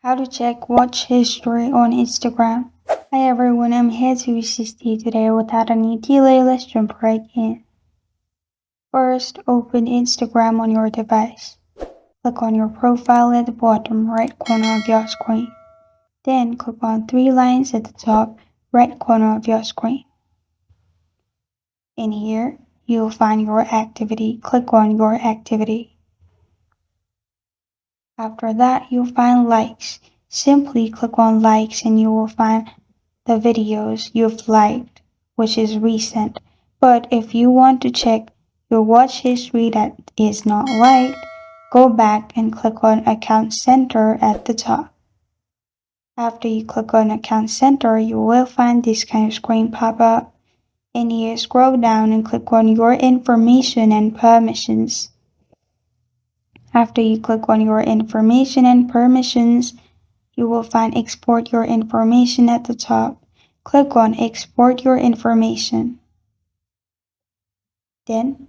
How to check watch history on Instagram. Hi everyone, I'm here to assist you today. Without any delay, let's jump right in. First, open Instagram on your device. Click on your profile at the bottom right corner of your screen. Then click on three lines at the top right corner of your screen. In here, you'll find your activity. Click on your activity. After that, you'll find likes. Simply click on likes and you will find the videos you've liked, which is recent. But if you want to check your watch history that is not liked, go back and click on Account Center at the top. After you click on Account Center, you will find this kind of screen pop up. In here, scroll down and click on Your Information and Permissions. After you click on Your Information and Permissions, you will find Export Your Information at the top. Click on Export Your Information. Then,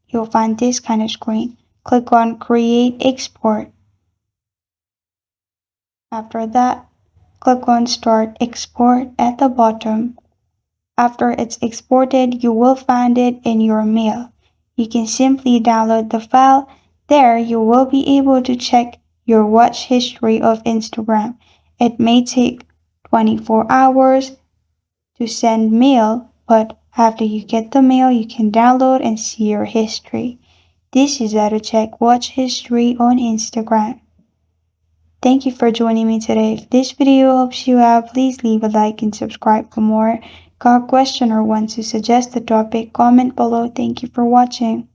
you'll find this kind of screen. Click on Create Export. After that, click on Start Export at the bottom. After it's exported, you will find it in your mail. You can simply download the file. There, you will be able to check your watch history of Instagram. It may take 24 hours to send mail, but after you get the mail, you can download and see your history. This is how to check watch history on Instagram. Thank you for joining me today. If this video helps you out, please leave a like and subscribe for more. Got a question or want to suggest a topic? Comment below. Thank you for watching.